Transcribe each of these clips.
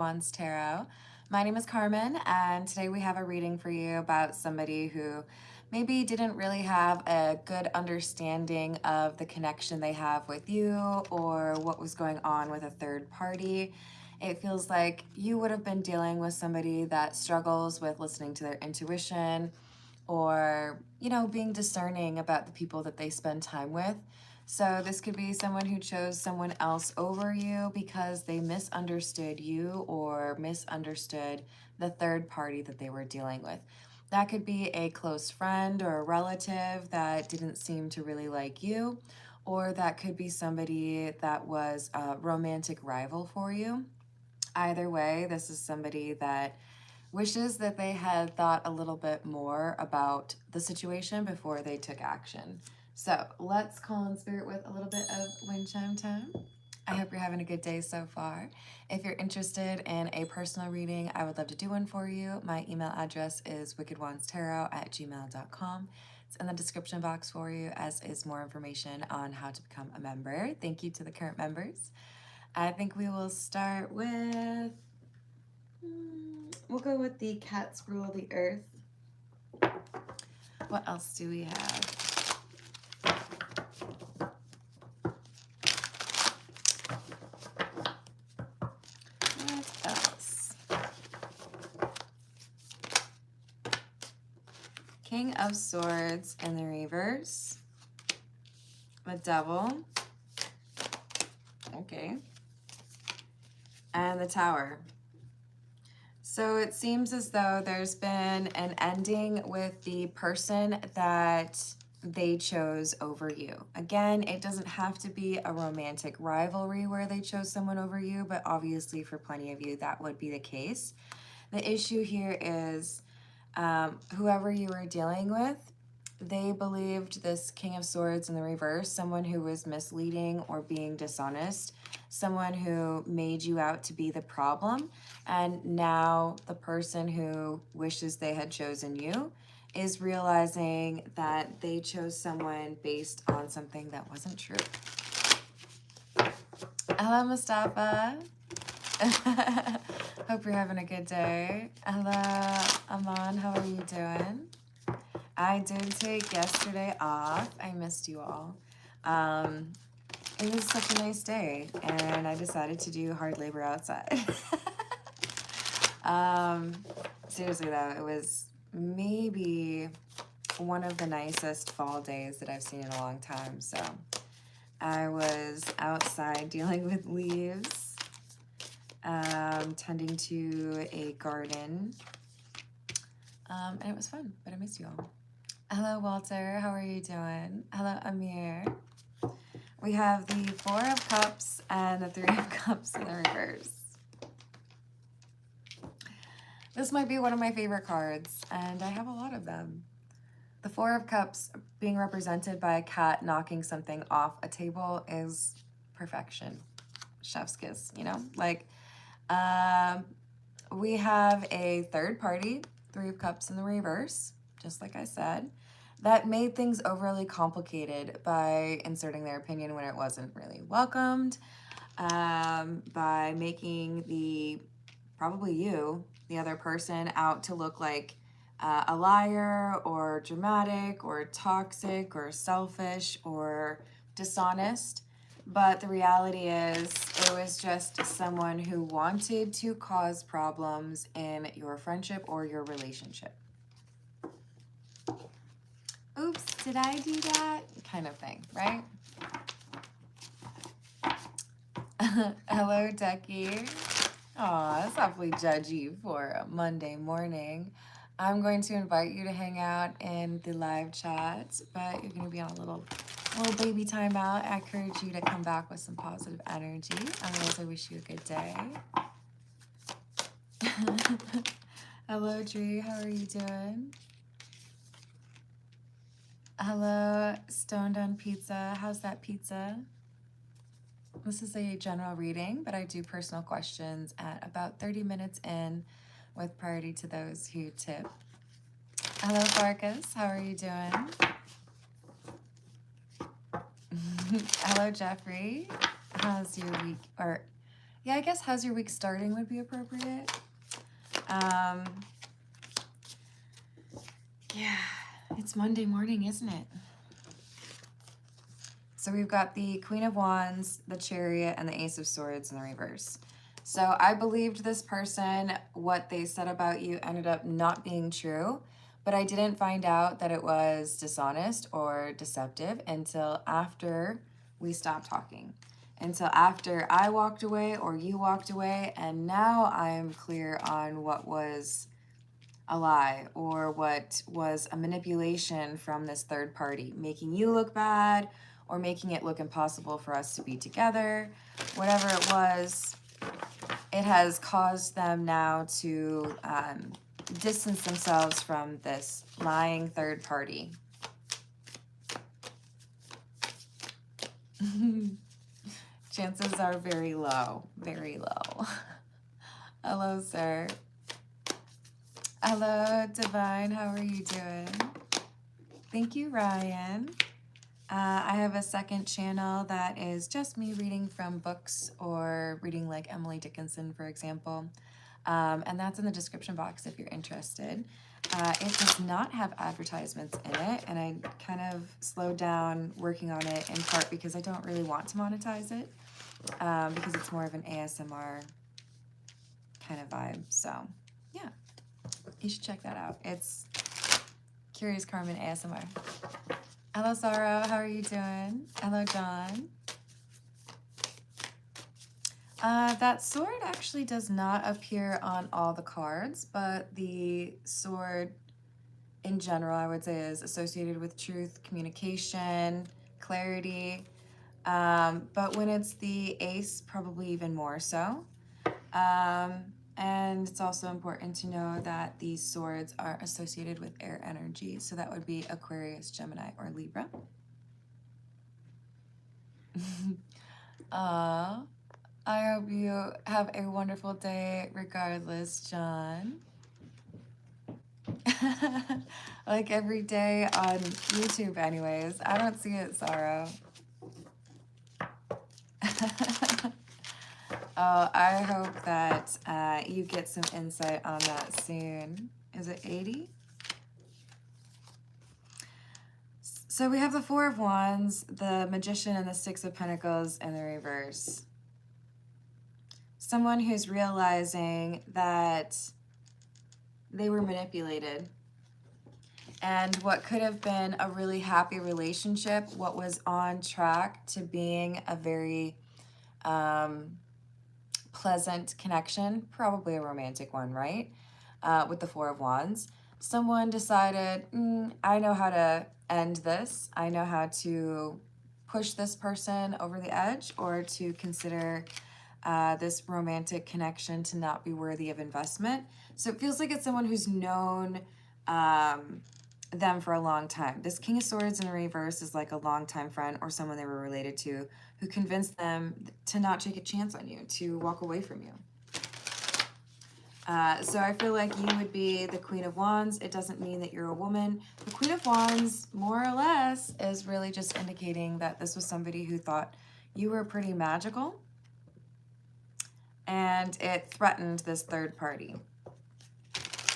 Wands Tarot. My name is Carmen, and today we have a reading for you about somebody who maybe didn't really have a good understanding of the connection they have with you or what was going on with a third party. It feels like you would have been dealing with somebody that struggles with listening to their intuition or, being discerning about the people that they spend time with. So this could be someone who chose someone else over you because they misunderstood you or misunderstood the third party that they were dealing with. That could be a close friend or a relative that didn't seem to really like you, or that could be somebody that was a romantic rival for you. Either way, this is somebody that wishes that they had thought a little bit more about the situation before they took action. So let's call in spirit with a little bit of wind chime time. I hope you're having a good day so far. If you're interested in a personal reading, I would love to do one for you. My email address is wickedwandstarot@gmail.com. It's in the description box for you, as is more information on how to become a member. Thank you to the current members. I think we will start with, we'll go with the cats rule the earth. What else do we have? What else? King of Swords in the reverse. The Devil. Okay. And the Tower. So it seems as though there's been an ending with the person that they chose over you. Again, it doesn't have to be a romantic rivalry where they chose someone over you, but obviously for plenty of you, that would be the case. The issue here is whoever you were dealing with, they believed this King of Swords in the reverse, someone who was misleading or being dishonest, someone who made you out to be the problem, and now the person who wishes they had chosen you is realizing that they chose someone based on something that wasn't true. Hello, Mustafa. Hope you're having a good day. Hello, Aman. How are you doing? I did take yesterday off. I missed you all. It was such a nice day, and I decided to do hard labor outside. Seriously though, it was maybe one of the nicest fall days that I've seen in a long time. So I was outside dealing with leaves, tending to a garden, and it was fun, but I missed you all. Hello, Walter. How are you doing? Hello, Amir. We have the Four of Cups and the Three of Cups in the reverse. This might be one of my favorite cards, and I have a lot of them. The Four of Cups being represented by a cat knocking something off a table is perfection. Chef's kiss, Like, we have a third party, Three of Cups in the reverse, just like I said, that made things overly complicated by inserting their opinion when it wasn't really welcomed, by making probably you, the other person, out to look like a liar or dramatic or toxic or selfish or dishonest. But the reality is it was just someone who wanted to cause problems in your friendship or your relationship. Oops, did I do that? Kind of thing, right? Hello, Ducky. Aw, that's awfully judgy for a Monday morning. I'm going to invite you to hang out in the live chat, but you're going to be on a little baby timeout. I encourage you to come back with some positive energy. Otherwise, I wish you a good day. Hello, Dree. How are you doing? Hello, Stoned on Pizza. How's that pizza? This is a general reading, but I do personal questions at about 30 minutes in with priority to those who tip. Hello, Farkas. How are you doing? Hello, Jeffrey. How's your week? Yeah, I guess how's your week starting would be appropriate. Yeah, it's Monday morning, isn't it? So we've got the Queen of Wands, the Chariot, and the Ace of Swords in the reverse. So I believed this person, what they said about you ended up not being true, but I didn't find out that it was dishonest or deceptive until after we stopped talking. Until after I walked away or you walked away, and now I am clear on what was a lie or what was a manipulation from this third party, making you look bad or making it look impossible for us to be together. Whatever it was, it has caused them now to distance themselves from this lying third party. Chances are very low, very low. Hello, sir. Hello, Divine. How are you doing? Thank you, Ryan. I have a second channel that is just me reading from books or reading like Emily Dickinson, for example. And that's in the description box if you're interested. It does not have advertisements in it, and I kind of slowed down working on it in part because I don't really want to monetize it, because it's more of an ASMR kind of vibe. So, yeah, you should check that out. It's Curious Carmen ASMR. Hello, Sarah. How are you doing? Hello, John. That sword actually does not appear on all the cards, but the sword in general, I would say, is associated with truth, communication, clarity. But when it's the ace, probably even more so. And it's also important to know that these swords are associated with air energy. So that would be Aquarius, Gemini, or Libra. I hope you have a wonderful day regardless, John. Like every day on YouTube anyways. I don't see it, Sorrow. Oh, I hope that you get some insight on that soon. Is it 80? So we have the Four of Wands, the Magician, and the Six of Pentacles in the reverse. Someone who's realizing that they were manipulated. And what could have been a really happy relationship, what was on track to being a very pleasant connection, probably a romantic one, right? With the Four of Wands. Someone decided, I know how to end this. I know how to push this person over the edge or to consider this romantic connection to not be worthy of investment. So it feels like it's someone who's known them for a long time. This King of Swords in the reverse is like a longtime friend or someone they were related to who convinced them to not take a chance on you, to walk away from you. So I feel like you would be the Queen of Wands. It doesn't mean that you're a woman. The Queen of Wands, more or less, is really just indicating that this was somebody who thought you were pretty magical, and it threatened this third party.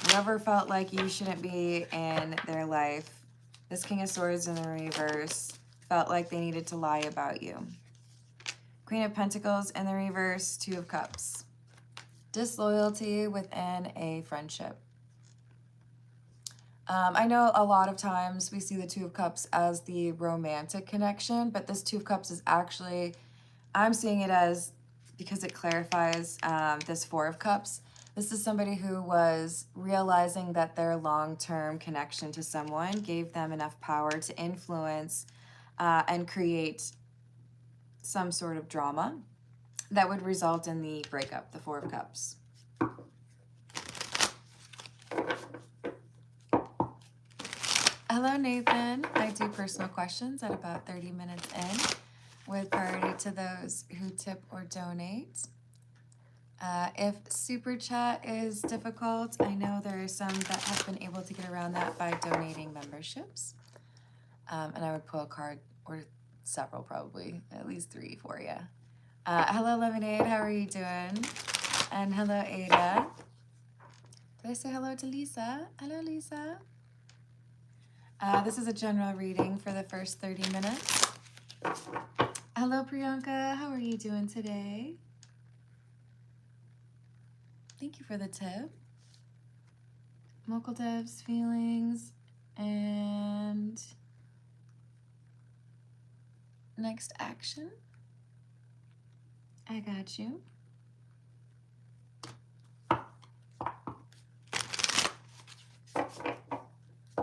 Whoever felt like you shouldn't be in their life, this King of Swords in the reverse felt like they needed to lie about you. Queen of Pentacles in the reverse, Two of Cups. Disloyalty within a friendship. I know a lot of times we see the Two of Cups as the romantic connection, but this Two of Cups is actually, I'm seeing it as, because it clarifies this Four of Cups, this is somebody who was realizing that their long-term connection to someone gave them enough power to influence and create some sort of drama that would result in the breakup, the Four of Cups. Hello, Nathan. I do personal questions at about 30 minutes in, with priority to those who tip or donate. If Super Chat is difficult, I know there are some that have been able to get around that by donating memberships. And I would pull a card or several, probably, at least 3 for you. Hello, Lemonade. How are you doing? And hello, Ada. Did I say hello to Lisa? Hello, Lisa. This is a general reading for the first 30 minutes. Hello, Priyanka. How are you doing today? Thank you for the tip. Mokuldev's feelings and next action. I got you.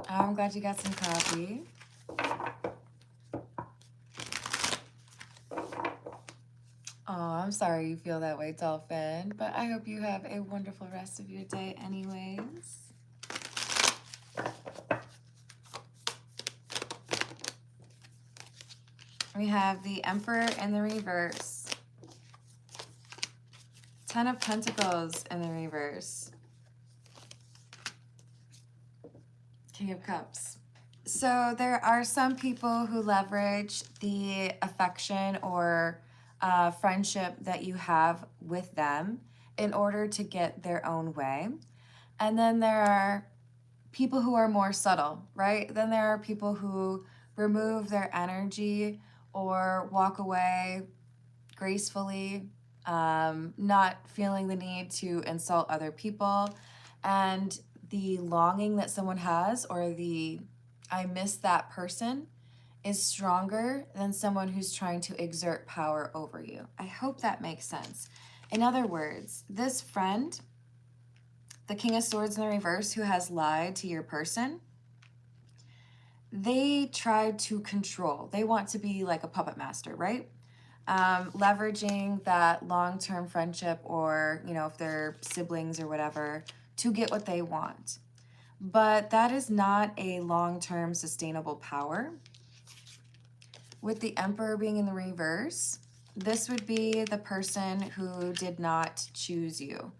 I'm glad you got some coffee. Oh, I'm sorry you feel that way, Dolphin, but I hope you have a wonderful rest of your day anyways. We have the Emperor in the reverse. 10 of Pentacles in the reverse. King of Cups. So there are some people who leverage the affection or friendship that you have with them in order to get their own way. And then there are people who are more subtle, right? Then there are people who remove their energy or walk away gracefully, not feeling the need to insult other people. And the longing that someone has, or the I miss that person, is stronger than someone who's trying to exert power over you. I hope that makes sense. In other words, this friend, the King of Swords in the reverse, who has lied to your person, they try to control. They want to be like a puppet master, right? Leveraging that long-term friendship, or, you know, if they're siblings or whatever, to get what they want. But that is not a long-term sustainable power. With the Emperor being in the reverse, this would be the person who did not choose you.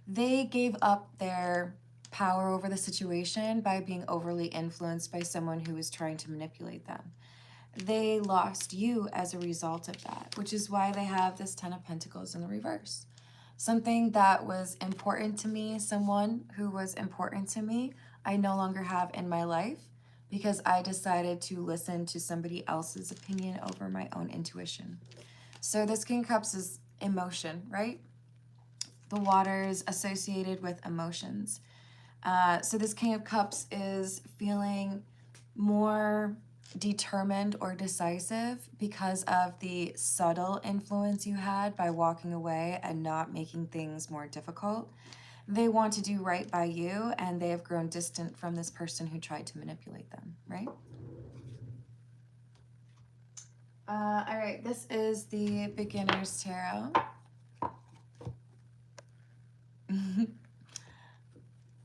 They gave up their power over the situation by being overly influenced by someone who was trying to manipulate them. They lost you as a result of that, which is why they have this 10 of Pentacles in the reverse. Something that was important to me, someone who was important to me, I no longer have in my life because I decided to listen to somebody else's opinion over my own intuition. So this King of Cups is emotion, right? The water is associated with emotions. So this King of Cups is feeling more determined or decisive because of the subtle influence you had by walking away and not making things more difficult. They want to do right by you, and they have grown distant from this person who tried to manipulate them, right? All right, this is the Beginner's Tarot.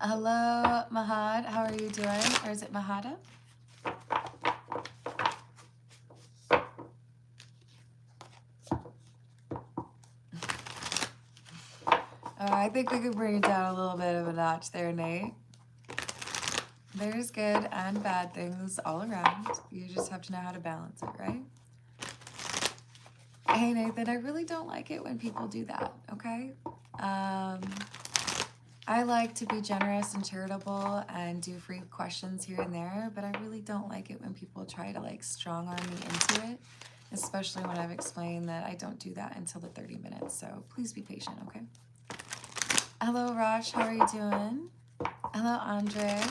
Hello, Mahad. How are you doing? Or is it Mahada? I think we could bring it down a little bit of a notch there, Nate. There's good and bad things all around. You just have to know how to balance it, right? Hey, Nathan, I really don't like it when people do that, okay? I like to be generous and charitable and do free questions here and there, but I really don't like it when people try to like strong arm me into it, especially when I've explained that I don't do that until the 30 minutes. So please be patient, okay? Hello, Rosh. How are you doing? Hello, Andre.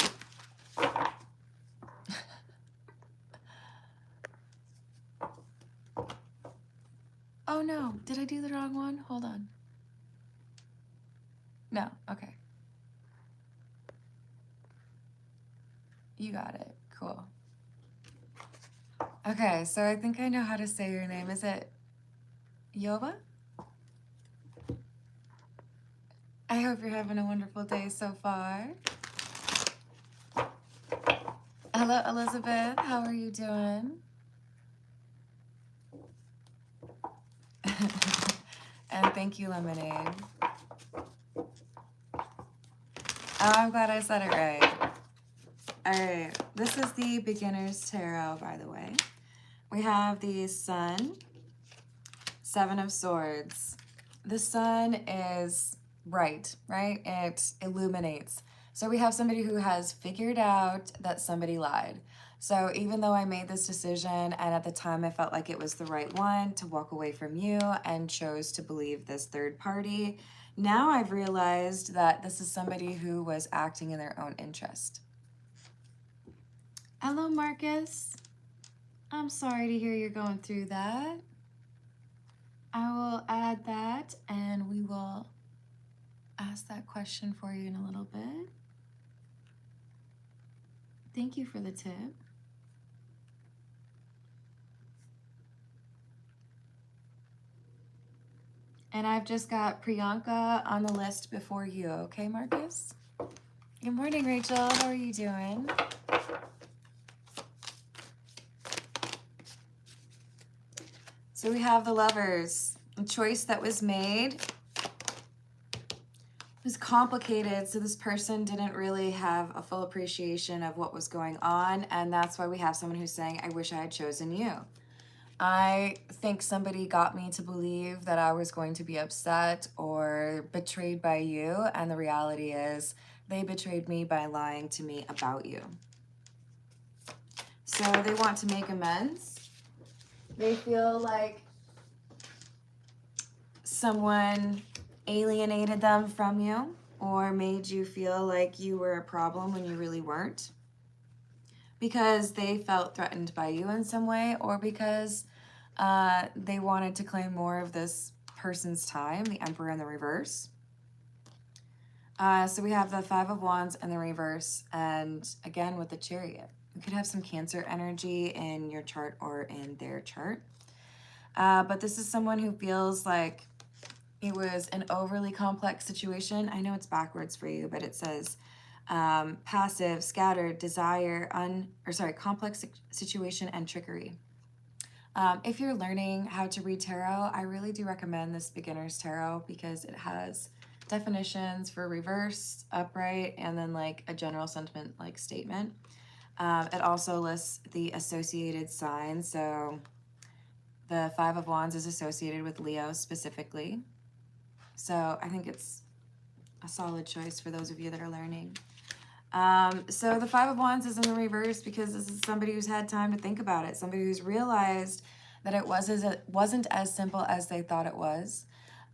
Oh, no. Did I do the wrong one? Hold on. No. Okay. You got it. Cool. Okay, so I think I know how to say your name. Is it Yoba? I hope you're having a wonderful day so far. Hello, Elizabeth. How are you doing? And thank you, Lemonade. Oh, I'm glad I said it right. All right, this is the Beginner's Tarot, by the way. We have the Sun, Seven of Swords. The sun is bright, right? It illuminates. So we have somebody who has figured out that somebody lied. So even though I made this decision and at the time I felt like it was the right one to walk away from you and chose to believe this third party, now I've realized that this is somebody who was acting in their own interest. Hello, Marcus. I'm sorry to hear you're going through that. I will add that and we will ask that question for you in a little bit. Thank you for the tip. And I've just got Priyanka on the list before you, okay, Marcus? Good morning, Rachel. How are you doing? So we have the Lovers. A choice that was made. It was complicated, so this person didn't really have a full appreciation of what was going on, and that's why we have someone who's saying, I wish I had chosen you. I think somebody got me to believe that I was going to be upset or betrayed by you, and the reality is they betrayed me by lying to me about you. So they want to make amends. They feel like someone alienated them from you or made you feel like you were a problem when you really weren't, because they felt threatened by you in some way, or because they wanted to claim more of this person's time, the Emperor in the reverse. So we have the Five of Wands in the reverse, and again with the Chariot. You could have some Cancer energy in your chart or in their chart. But this is someone who feels like it was an overly complex situation. I know it's backwards for you, but it says passive, scattered, desire, complex situation and trickery. If you're learning how to read tarot, I really do recommend this beginner's tarot because it has definitions for reverse, upright, and then like a general sentiment like statement. It also lists the associated signs. So the Five of Wands is associated with Leo specifically. So I think it's a solid choice for those of you that are learning. So the Five of Wands is in the reverse because this is somebody who's had time to think about it. Somebody who's realized that it wasn't as simple as they thought it was.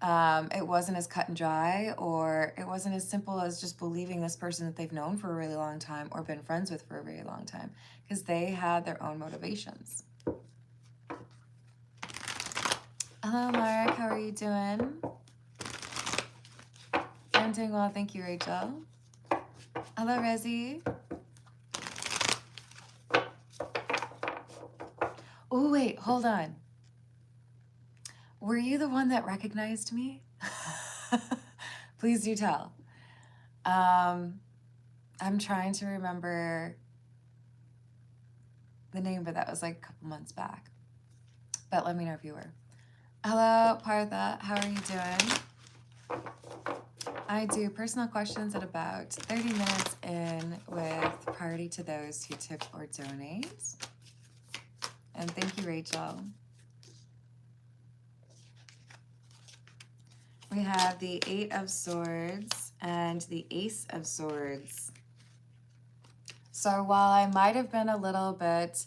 It wasn't as cut and dry, or it wasn't as simple as just believing this person that they've known for a really long time or been friends with for a very long time, because they had their own motivations. Hello, Mark. How are you doing? I'm doing well, thank you, Rachel. Hello, Rezi. Oh, wait, hold on. Were you the one that recognized me? Please do tell. I'm trying to remember the name, but that was like a couple months back. But let me know if you were. Hello, Partha. How are you doing? I do personal questions at about 30 minutes in, with priority to those who tip or donate. And thank you, Rachel. We have the Eight of Swords and the Ace of Swords. So while I might have been a little bit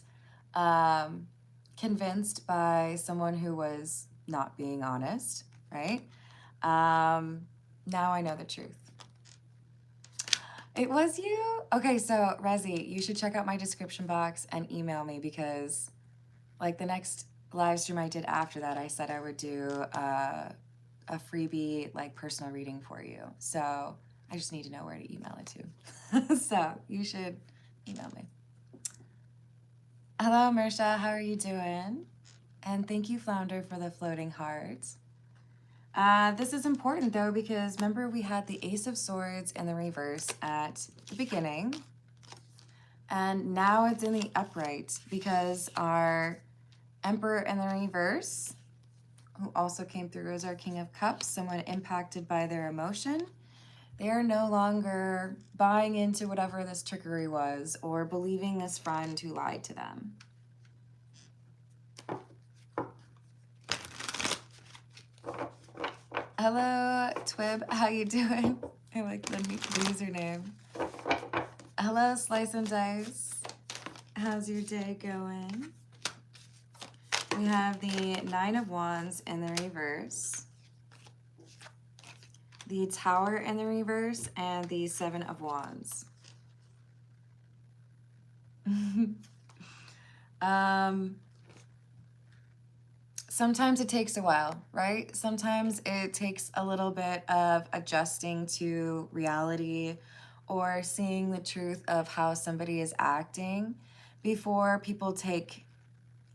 convinced by someone who was not being honest, right? Now I know the truth. It was you? Okay, so Rezi, you should check out my description box and email me, because like the next live stream I did after that, I said I would do a freebie like personal reading for you. So I just need to know where to email it to. So you should email me. Hello, Mersha. How are you doing? And thank you, Flounder, for the floating hearts. This is important, though, because remember we had the Ace of Swords in the reverse at the beginning. And now it's in the upright because our Emperor in the reverse, who also came through as our King of Cups, someone impacted by their emotion, they are no longer buying into whatever this trickery was or believing this friend who lied to them. Hello, Twib. How you doing? I like the username. Hello, Slice and Dice. How's your day going? We have the Nine of Wands in the reverse, the Tower in the reverse, and the Seven of Wands. Sometimes it takes a while, right? Sometimes it takes a little bit of adjusting to reality or seeing the truth of how somebody is acting before people take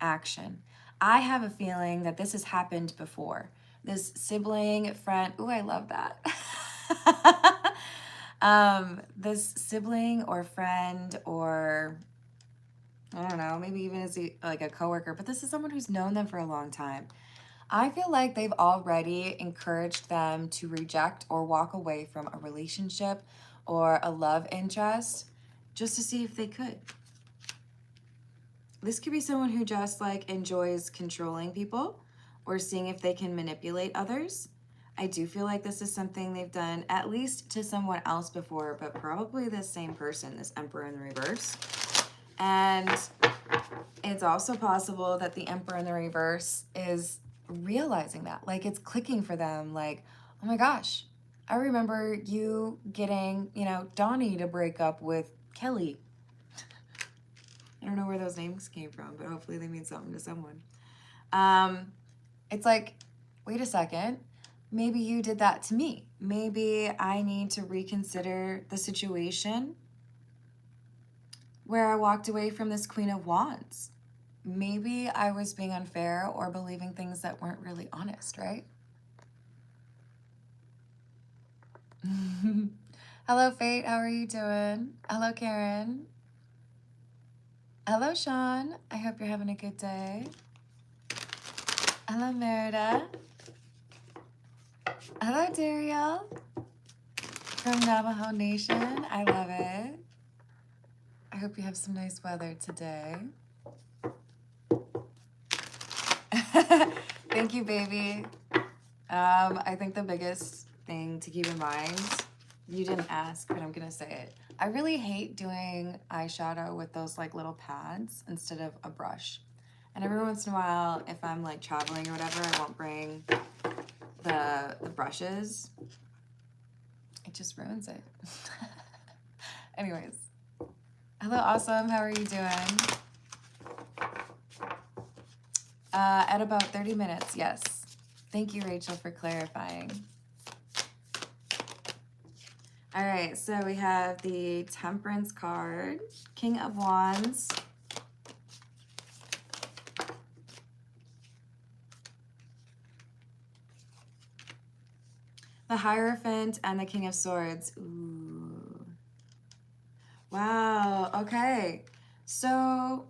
action. I have a feeling that this has happened before. This sibling, friend, ooh, I love that. This sibling or friend or I don't know, maybe even as like a coworker, but this is someone who's known them for a long time. I feel like they've already encouraged them to reject or walk away from a relationship or a love interest just to see if they could. This could be someone who just like enjoys controlling people or seeing if they can manipulate others. I do feel like this is something they've done at least to someone else before, but probably the same person, this Emperor in the reverse. And it's also possible that the Emperor in the reverse is realizing that, like it's clicking for them, like, oh my gosh, I remember you getting, Donnie to break up with Kelly. I don't know where those names came from, but hopefully they mean something to someone. It's like, wait a second, maybe you did that to me. Maybe I need to reconsider the situation where I walked away from this Queen of Wands. Maybe I was being unfair or believing things that weren't really honest, right? Hello, Fate. How are you doing? Hello, Karen. Hello, Sean. I hope you're having a good day. Hello, Merida. Hello, Dariel. From Navajo Nation. I love it. I hope you have some nice weather today. Thank you, baby. I think the biggest thing to keep in mind, you didn't ask, but I'm gonna say it. I really hate doing eyeshadow with those like little pads instead of a brush. And every once in a while, if I'm like traveling or whatever, I won't bring the brushes. It just ruins it. Anyways. Hello, awesome. How are you doing? At about 30 minutes, yes. Thank you, Rachel, for clarifying. All right, so we have the Temperance card, King of Wands, the Hierophant, and the King of Swords. Ooh. Wow, okay. So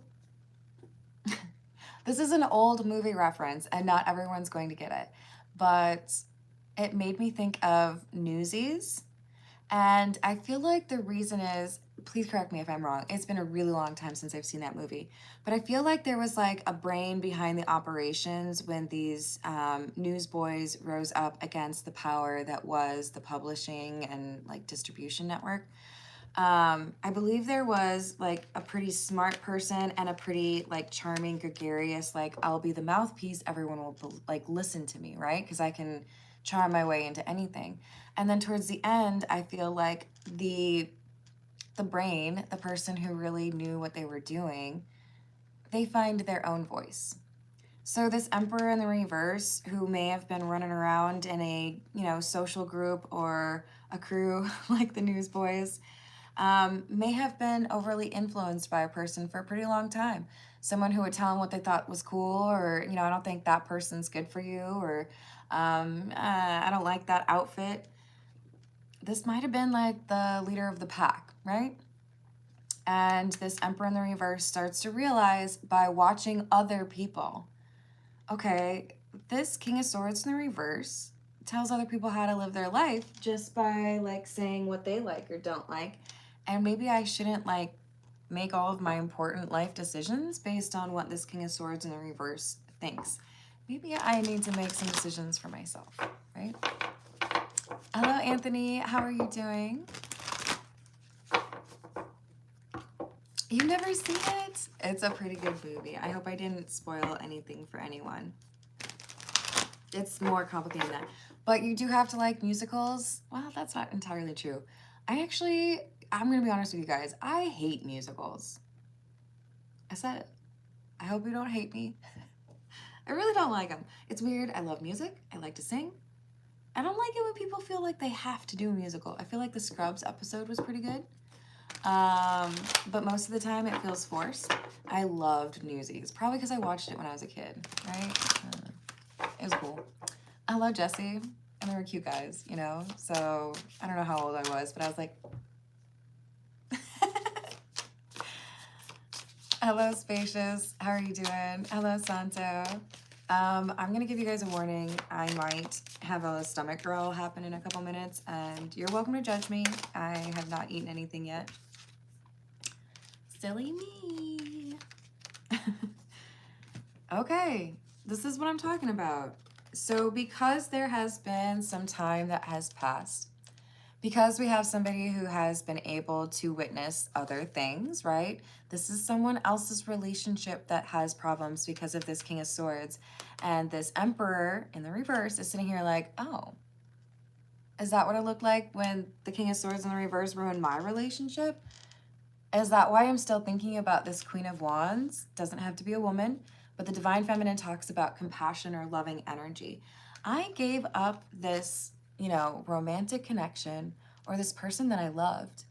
this is an old movie reference, and not everyone's going to get it, but it made me think of Newsies. And I feel like the reason is, please correct me if I'm wrong, it's been a really long time since I've seen that movie, but I feel like there was like a brain behind the operations when these newsboys rose up against the power that was the publishing and like distribution network. I believe there was like a pretty smart person and a pretty like charming, gregarious, like I'll be the mouthpiece, everyone will like listen to me, right? Because I can charm my way into anything. And then towards the end, I feel like the brain, the person who really knew what they were doing, they find their own voice. So this Emperor in the reverse, who may have been running around in a, social group or a crew like the newsboys, may have been overly influenced by a person for a pretty long time. Someone who would tell them what they thought was cool, or, I don't think that person's good for you, or I don't like that outfit. This might have been like the leader of the pack, right? And this Emperor in the reverse starts to realize by watching other people, okay, this King of Swords in the reverse tells other people how to live their life just by like saying what they like or don't like. And maybe I shouldn't like make all of my important life decisions based on what this King of Swords in the reverse thinks. maybe I need to make some decisions for myself, right? Hello, Anthony. How are you doing? You've never seen it? It's a pretty good movie. I hope I didn't spoil anything for anyone. It's more complicated than that. But you do have to like musicals. Well, that's not entirely true. I'm going to be honest with you guys. I hate musicals. I said it. I hope you don't hate me. I really don't like them. It's weird. I love music. I like to sing. I don't like it when people feel like they have to do a musical. I feel like the Scrubs episode was pretty good. But most of the time it feels forced. I loved Newsies. Probably because I watched it when I was a kid, right? It was cool. Hello, Jesse. And they were cute guys, you know? So I don't know how old I was, but I was like... Hello, Spacious. How are you doing? Hello, Santo. I'm going to give you guys a warning. I might have a stomach growl happen in a couple minutes, and you're welcome to judge me. I have not eaten anything yet. Silly me. Okay, this is what I'm talking about. So because there has been some time that has passed, because we have somebody who has been able to witness other things, right? This is someone else's relationship that has problems because of this King of Swords. And this Emperor in the reverse is sitting here like, oh, is that what it looked like when the King of Swords in the reverse ruined my relationship? Is that why I'm still thinking about this Queen of Wands? Doesn't have to be a woman, but the Divine Feminine talks about compassion or loving energy. I gave up this, you know, romantic connection or this person that I loved.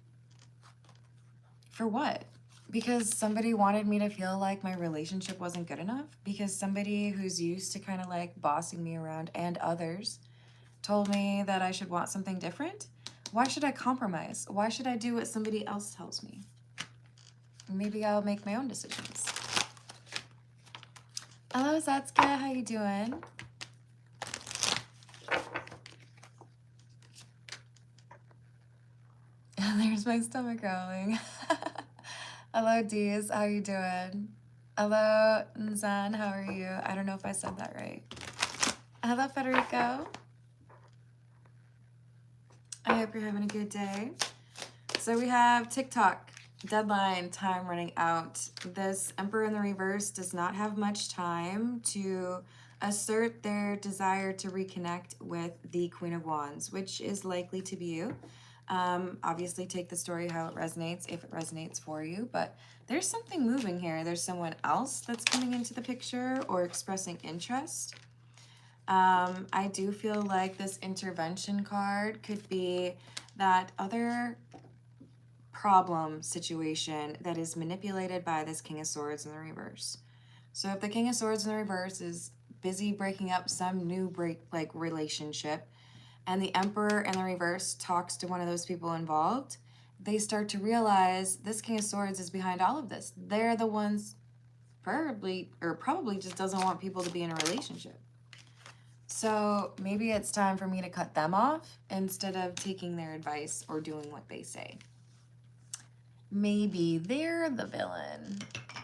For what? Because somebody wanted me to feel like my relationship wasn't good enough? Because somebody who's used to kind of like bossing me around and others told me that I should want something different? Why should I compromise? Why should I do what somebody else tells me? Maybe I'll make my own decisions. Hello, Zatsuka. How you doing? There's my stomach growling. Hello, Deez. How you doing? Hello, Nzan. How are you? I don't know if I said that right. Hello, Federico. I hope you're having a good day. So we have TikTok. Deadline time running out. This Emperor in the reverse does not have much time to assert their desire to reconnect with the Queen of Wands, which is likely to be you. Obviously take the story how it resonates, if it resonates for you, but there's something moving here. There's someone else that's coming into the picture or expressing interest. I do feel like this intervention card could be that other problem situation that is manipulated by this King of Swords in the reverse. So if the King of Swords in the reverse is busy breaking up some new relationship, and the Emperor in the reverse talks to one of those people involved, they start to realize this King of Swords is behind all of this. They're the ones probably just doesn't want people to be in a relationship. So maybe it's time for me to cut them off instead of taking their advice or doing what they say. Maybe they're the villain.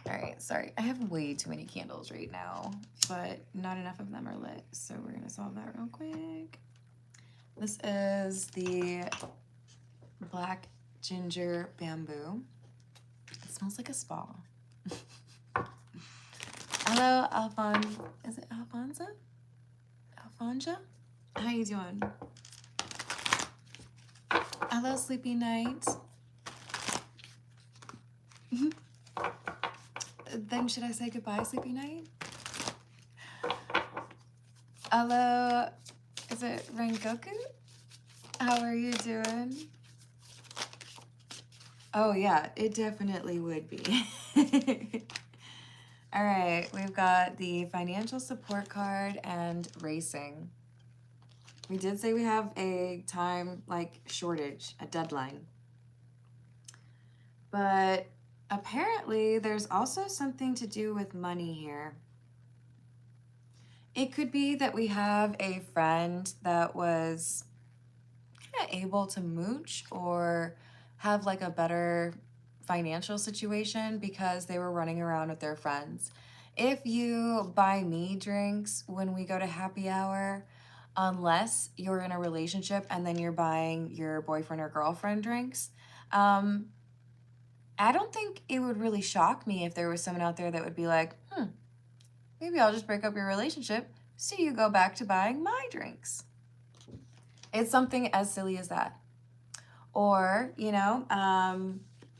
All right, sorry. I have way too many candles right now, but not enough of them are lit. So we're going to solve that real quick. This is the Black Ginger Bamboo. It smells like a spa. Hello, Is it Alfonso? Alfonso? How you doing? Hello, Sleepy Night. Then should I say goodbye, Sleepy Night? Hello, is it Rengoku? How are you doing? Oh yeah, it definitely would be. All right, we've got the financial support card and racing. We did say we have a time shortage, a deadline. But apparently there's also something to do with money here. It could be that we have a friend that was kind of able to mooch or have like a better financial situation because they were running around with their friends. If you buy me drinks when we go to happy hour, unless you're in a relationship and then you're buying your boyfriend or girlfriend drinks, um, I don't think it would really shock me if there was someone out there that would be like, maybe I'll just break up your relationship so you go back to buying my drinks. It's something as silly as that. Or,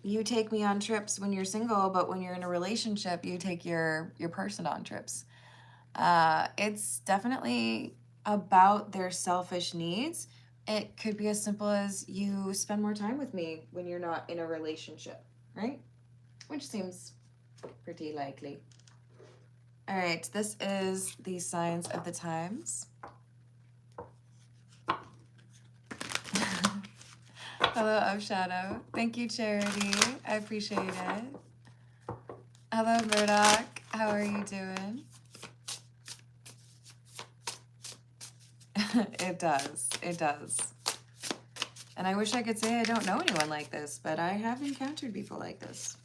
you take me on trips when you're single, but when you're in a relationship, you take your person on trips. It's definitely about their selfish needs. It could be as simple as you spend more time with me when you're not in a relationship, right? Which seems pretty likely. All right, this is the signs of the times. Hello, Of Shadow. Thank you, Charity. I appreciate it. Hello, Murdoch. How are you doing? It does. It does. And I wish I could say I don't know anyone like this, but I have encountered people like this.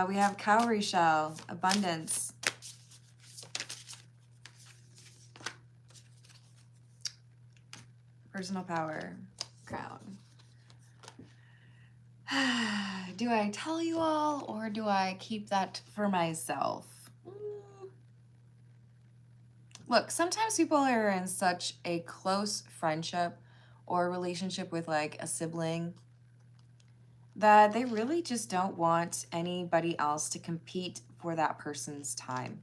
We have cowrie shell, abundance. Personal power, crown. Do I tell you all or do I keep that for myself? Look, sometimes people are in such a close friendship or relationship with like a sibling that they really just don't want anybody else to compete for that person's time.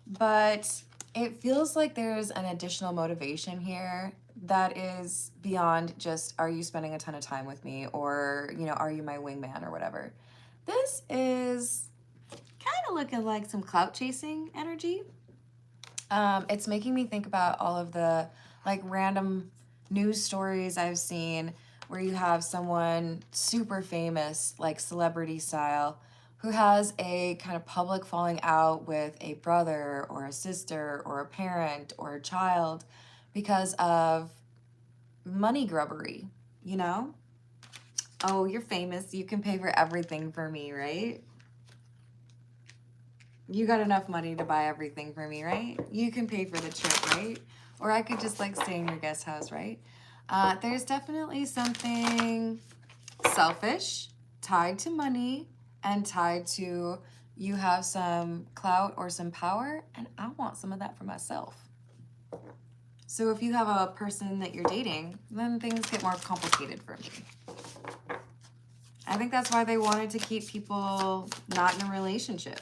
But it feels like there's an additional motivation here that is beyond just, are you spending a ton of time with me, or, are you my wingman or whatever. This is kind of looking like some clout chasing energy. It's making me think about all of the like random news stories I've seen where you have someone super famous, like celebrity style, who has a kind of public falling out with a brother or a sister or a parent or a child because of money grubbery, Oh, you're famous. You can pay for everything for me, right? You got enough money to buy everything for me, right? You can pay for the trip, right? Or I could just like stay in your guest house, right? There's definitely something selfish tied to money and tied to you have some clout or some power, and I want some of that for myself. So if you have a person that you're dating, then things get more complicated for me. I think that's why they wanted to keep people not in a relationship.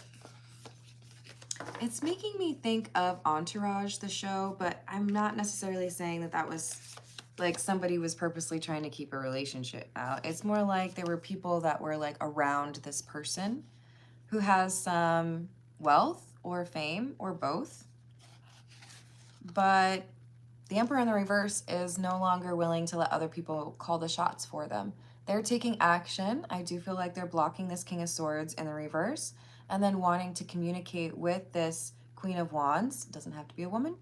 It's making me think of Entourage, the show, but I'm not necessarily saying that that was like somebody was purposely trying to keep a relationship out. It's more like there were people that were like around this person who has some wealth or fame or both. But the Emperor in the reverse is no longer willing to let other people call the shots for them. They're taking action. I do feel like they're blocking this King of Swords in the reverse and then wanting to communicate with this Queen of Wands. It doesn't have to be a woman.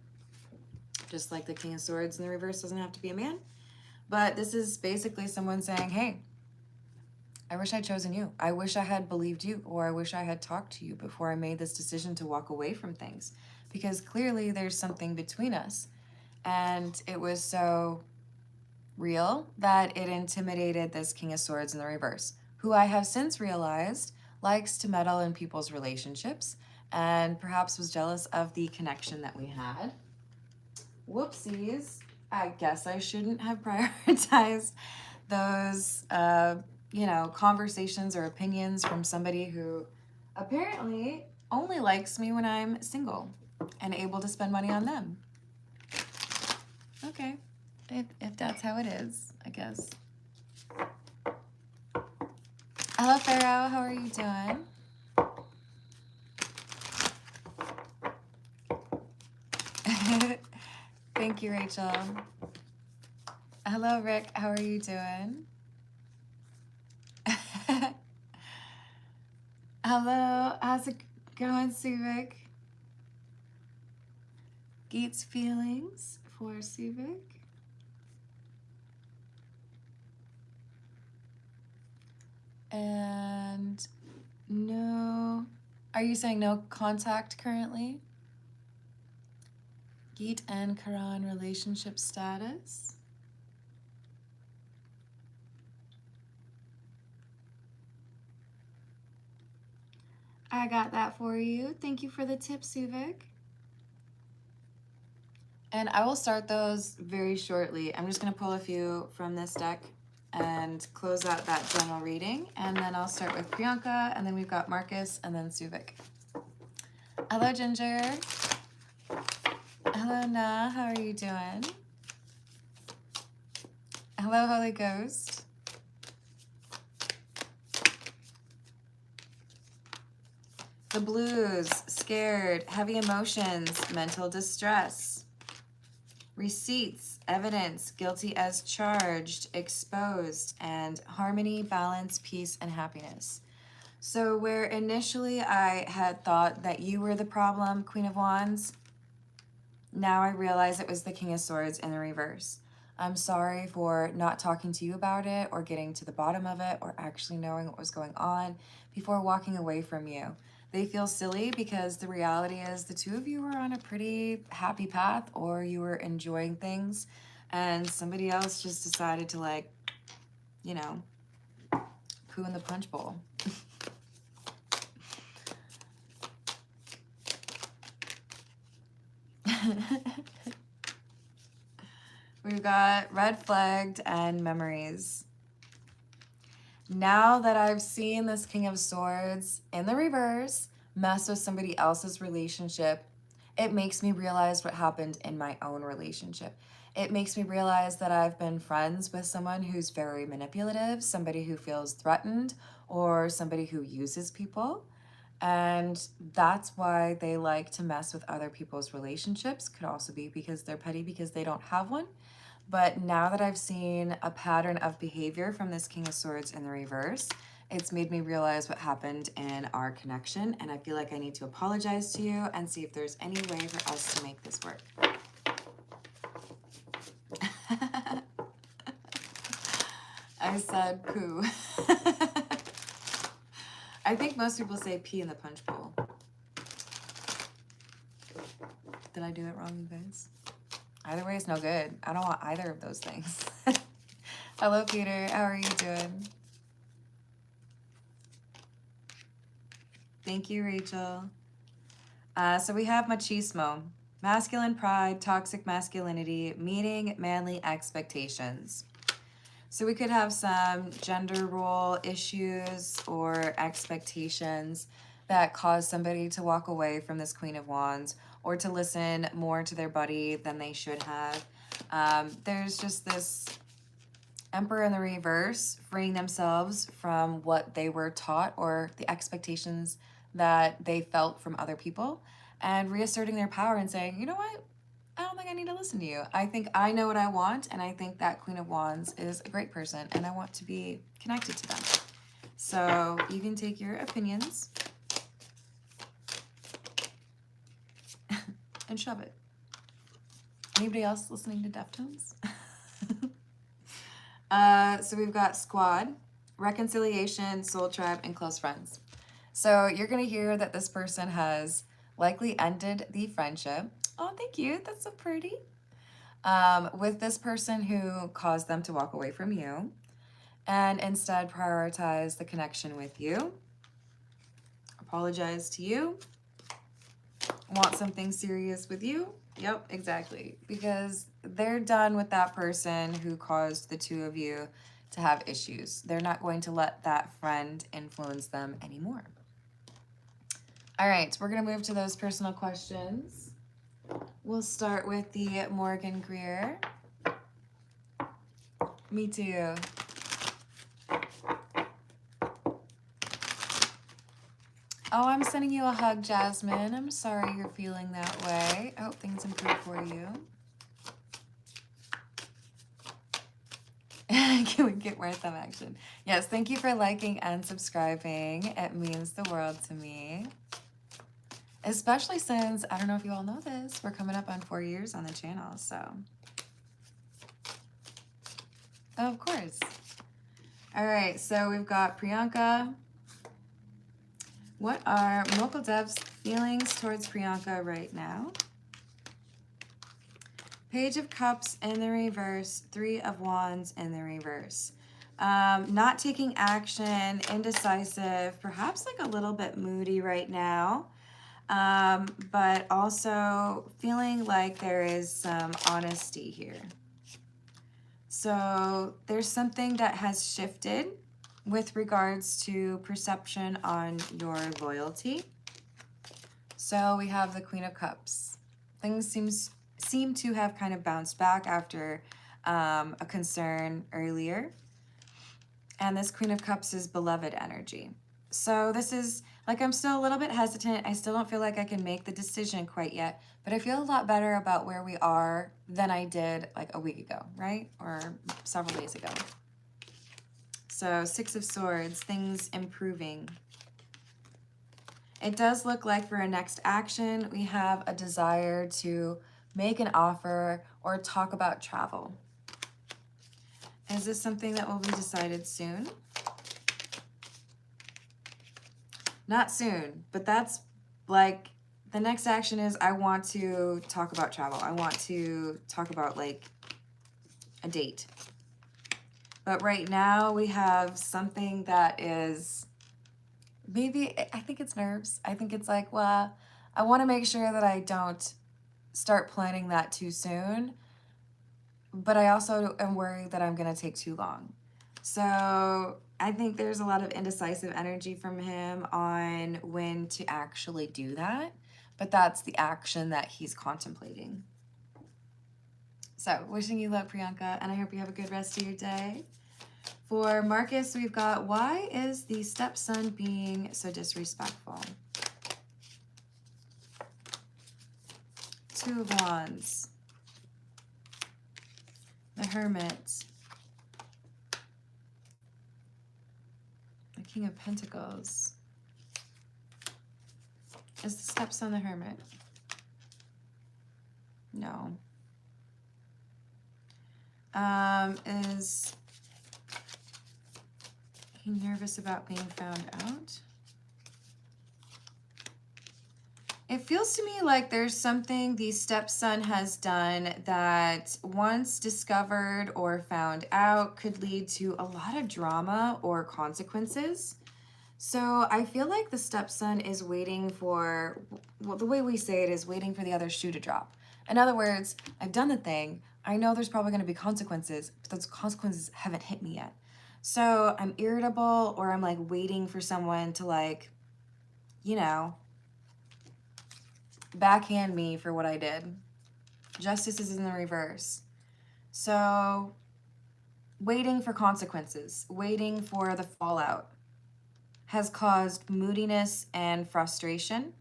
Just like the King of Swords in the reverse doesn't have to be a man. But this is basically someone saying, hey, I wish I'd chosen you. I wish I had believed you, or I wish I had talked to you before I made this decision to walk away from things. Because clearly there's something between us. And it was so real that it intimidated this King of Swords in the reverse, who I have since realized likes to meddle in people's relationships and perhaps was jealous of the connection that we had. Whoopsies. I guess I shouldn't have prioritized those, conversations or opinions from somebody who apparently only likes me when I'm single and able to spend money on them. Okay, if that's how it is, I guess. Hello, Pharaoh. How are you doing? Thank you, Rachel. Hello, Rick. How are you doing? Hello. How's it going, Suvik? Geet's feelings for Suvik. And no, Are you saying no contact currently? Geet and Karan relationship status. I got that for you. Thank you for the tip, Suvik. And I will start those very shortly. I'm just going to pull a few from this deck and close out that general reading. And then I'll start with Priyanka, and then we've got Marcus, and then Suvik. Hello, Ginger. Hello, Na. How are you doing? Hello, Holy Ghost. The blues, scared, heavy emotions, mental distress. Receipts, evidence, guilty as charged, exposed, and harmony, balance, peace, and happiness. So where initially I had thought that you were the problem, Queen of Wands, now I realize it was the King of Swords in the reverse. I'm sorry for not talking to you about it or getting to the bottom of it or actually knowing what was going on before walking away from you. They feel silly because the reality is the two of you were on a pretty happy path, or you were enjoying things, and somebody else just decided to, like, you know, poo in the punch bowl. We've got red flagged and memories. Now that I've seen this King of Swords in the reverse mess with somebody else's relationship, it makes me realize what happened in my own relationship. It makes me realize that I've been friends with someone who's very manipulative, somebody who feels threatened, or somebody who uses people. And that's why they like to mess with other people's relationships. Could also be because they're petty because they don't have one. But now that I've seen a pattern of behavior from this King of Swords in the reverse, it's made me realize what happened in our connection. And I feel like I need to apologize to you and see if there's any way for us to make this work. I said poo. I think most people say pee in the punch bowl. Did I do it wrong, you guys? Either way, it's no good. I don't want either of those things. Hello, Peter. How are you doing? Thank you, Rachel. So we have machismo, masculine pride, toxic masculinity, meeting manly expectations. So we could have some gender role issues or expectations that cause somebody to walk away from this Queen of Wands or to listen more to their buddy than they should have. There's just this Emperor in the reverse, freeing themselves from what they were taught or the expectations that they felt from other people, and reasserting their power and saying, you know what? I don't think I need to listen to you. I think I know what I want, and I think that Queen of Wands is a great person, and I want to be connected to them. So you can take your opinions and shove it. Anybody else listening to Deftones? So we've got squad, reconciliation, soul tribe, and close friends. So you're going to hear that this person has likely ended the friendship. Oh, thank you. That's so pretty. With this person who caused them to walk away from you and instead prioritize the connection with you, apologize to you, want something serious with you. Yep, exactly. Because they're done with that person who caused the two of you to have issues. They're not going to let that friend influence them anymore. All right, we're going to move to those personal questions. We'll start with the Morgan Greer. Me too. Oh, I'm sending you a hug, Jasmine. I'm sorry you're feeling that way. I hope things improve for you. Can we get more thumb action? Yes, thank you for liking and subscribing. It means the world to me. Especially since, I don't know if you all know this, we're coming up on 4 years on the channel, so. Oh, of course. All right, so we've got Priyanka, What are Mokul Dev's feelings towards Priyanka right now? Page of Cups in the reverse, Three of Wands in the reverse. Not taking action, indecisive, perhaps like a little bit moody right now, but also feeling like there is some honesty here. So there's something that has shifted with regards to perception on your loyalty. So we have the Queen of Cups. Things seem to have kind of bounced back after a concern earlier. And this Queen of Cups is beloved energy. So this is, like, I'm still a little bit hesitant. I still don't feel like I can make the decision quite yet, but I feel a lot better about where we are than I did like a week ago, right? Or several days ago. So Six of Swords, things improving. It does look like for a next action, we have a desire to make an offer or talk about travel. Is this something that will be decided soon? Not soon, but that's like the next action is I want to talk about travel. I want to talk about like a date. But right now we have something that is maybe, I think it's nerves. I think it's like, well, I want to make sure that I don't start planning that too soon. But I also am worried that I'm going to take too long. So I think there's a lot of indecisive energy from him on when to actually do that. But that's the action that he's contemplating. So wishing you luck, Priyanka, and I hope you have a good rest of your day. For Marcus, we've got, why is the stepson being so disrespectful? Two of Wands. The Hermit. The King of Pentacles. Is the stepson the Hermit? No. Is he nervous about being found out? It feels to me like there's something the stepson has done that once discovered or found out could lead to a lot of drama or consequences. So I feel like the stepson is waiting for, well, the way we say it is waiting for the other shoe to drop. In other words, I've done the thing. I know there's probably going to be consequences, but those consequences haven't hit me yet. So I'm irritable, or I'm like waiting for someone to, like, you know, backhand me for what I did. Justice is in the reverse. So waiting for consequences, waiting for the fallout has caused moodiness and frustration.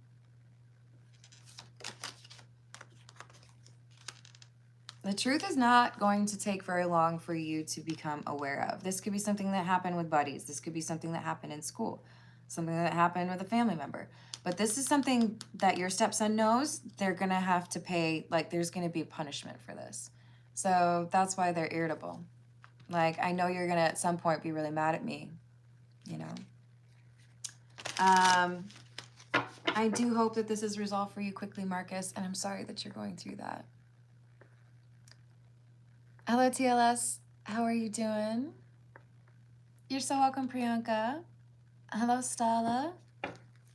The truth is not going to take very long for you to become aware of. This could be something that happened with buddies. This could be something that happened in school, something that happened with a family member. But this is something that your stepson knows they're going to have to pay, like there's going to be punishment for this. So that's why they're irritable. Like, I know you're going to at some point be really mad at me, you know. I do hope that this is resolved for you quickly, Marcus, and I'm sorry that you're going through that. Hello, TLS. How are you doing? You're so welcome, Priyanka. Hello, Stala.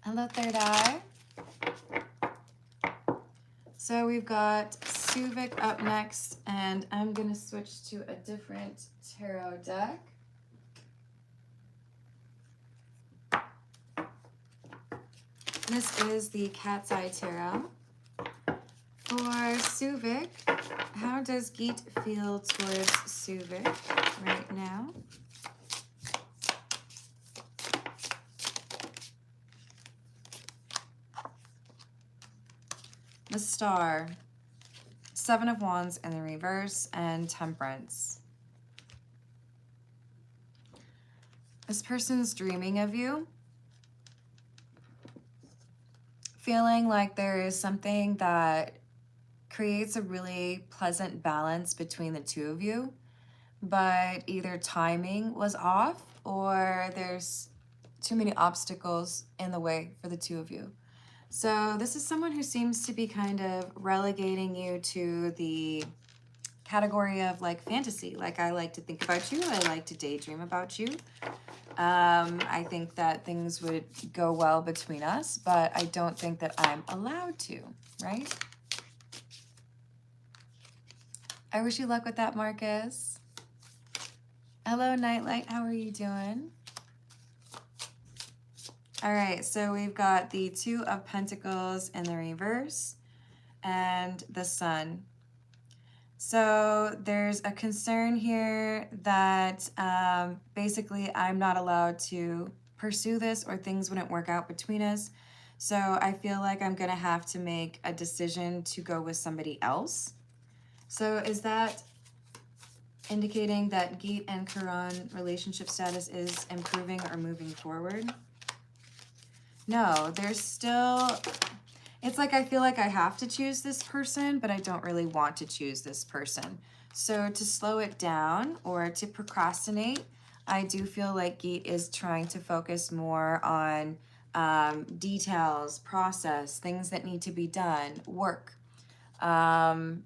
Hello, Third Eye. So we've got Suvik up next, and I'm going to switch to a different tarot deck. This is the Cat's Eye Tarot. For Suvik, how does Geet feel towards Suvik right now? The Star, Seven of Wands in the reverse, and Temperance. This person's dreaming of you, feeling like there is something that creates a really pleasant balance between the two of you, but either timing was off or there's too many obstacles in the way for the two of you. So this is someone who seems to be kind of relegating you to the category of like fantasy. Like, I like to think about you. I like to daydream about you. I think that things would go well between us, but I don't think that I'm allowed to, right? I wish you luck with that, Marcus. Hello, Nightlight. How are you doing? All right, so we've got the Two of Pentacles in the reverse and the Sun. So there's a concern here that basically I'm not allowed to pursue this, or things wouldn't work out between us. So I feel like I'm going to have to make a decision to go with somebody else. So is that indicating that Geet and Charon relationship status is improving or moving forward? No, there's still, it's like I feel like I have to choose this person, but I don't really want to choose this person. So to slow it down or to procrastinate, I do feel like Geet is trying to focus more on details, process, things that need to be done, work, and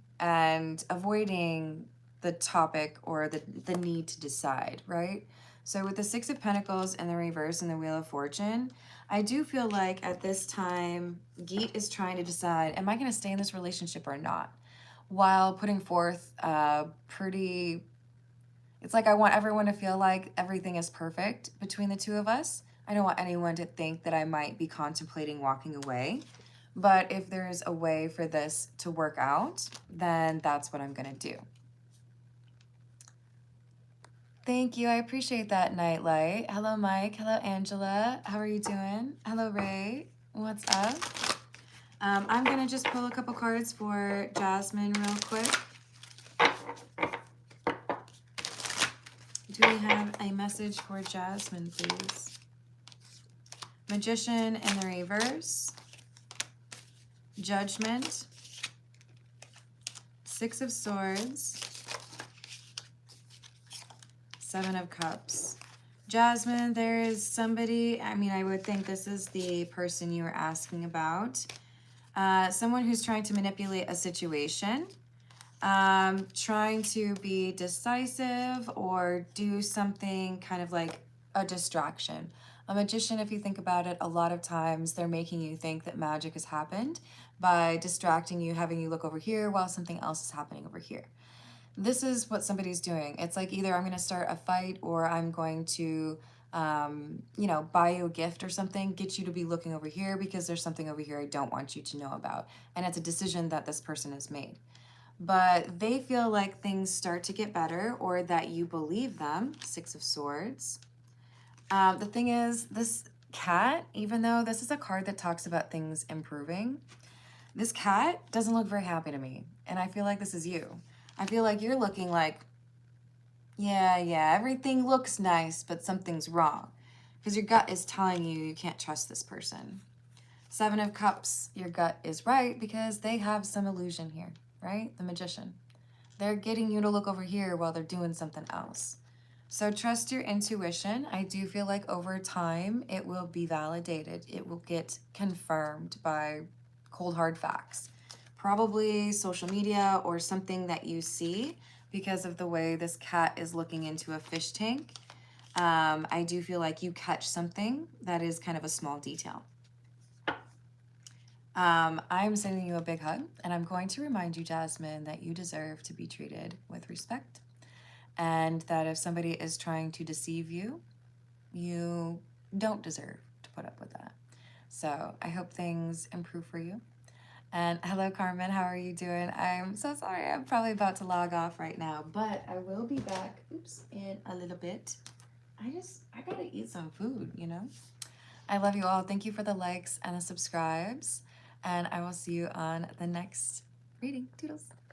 avoiding the topic or the need to decide, right? So with the Six of Pentacles in the reverse and the Wheel of Fortune, I do feel like at this time, Geet is trying to decide, am I going to stay in this relationship or not? While putting forth it's like I want everyone to feel like everything is perfect between the two of us. I don't want anyone to think that I might be contemplating walking away. But if there's a way for this to work out, then that's what I'm going to do. Thank you. I appreciate that, Nightlight. Hello, Mike. Hello, Angela. How are you doing? Hello, Ray. What's up? I'm going to just pull a couple cards for Jasmine real quick. Do we have a message for Jasmine, please? Magician in the reverse. Judgment. Six of Swords. Seven of Cups. Jasmine, there is somebody, I mean, I would think this is the person you were asking about. Someone who's trying to manipulate a situation, trying to be decisive or do something kind of like a distraction. A magician, if you think about it, a lot of times they're making you think that magic has happened by distracting you, having you look over here while something else is happening over here. This is what somebody's doing. It's like either I'm going to start a fight or I'm going to, you know, buy you a gift or something, get you to be looking over here because there's something over here I don't want you to know about. And it's a decision that this person has made. But they feel like things start to get better or that you believe them. Six of Swords. The thing is, this cat, even though this is a card that talks about things improving, this cat doesn't look very happy to me. And I feel like this is you. I feel like you're looking like, yeah, everything looks nice, but something's wrong. Because your gut is telling you you can't trust this person. Seven of Cups, your gut is right because they have some illusion here, right? The Magician. They're getting you to look over here while they're doing something else. So trust your intuition. I do feel like over time, it will be validated. It will get confirmed by cold hard facts. Probably social media or something that you see because of the way this cat is looking into a fish tank. I do feel like you catch something that is kind of a small detail. I'm sending you a big hug, and I'm going to remind you, Jasmine, that you deserve to be treated with respect, and that if somebody is trying to deceive you, you don't deserve to put up with that. So I hope things improve for you. And hello, Carmen. How are you doing? I'm so sorry. I'm probably about to log off right now, but I will be back, in a little bit. I gotta eat some food, you know? I love you all. Thank you for the likes and the subscribes. And I will see you on the next reading. Toodles.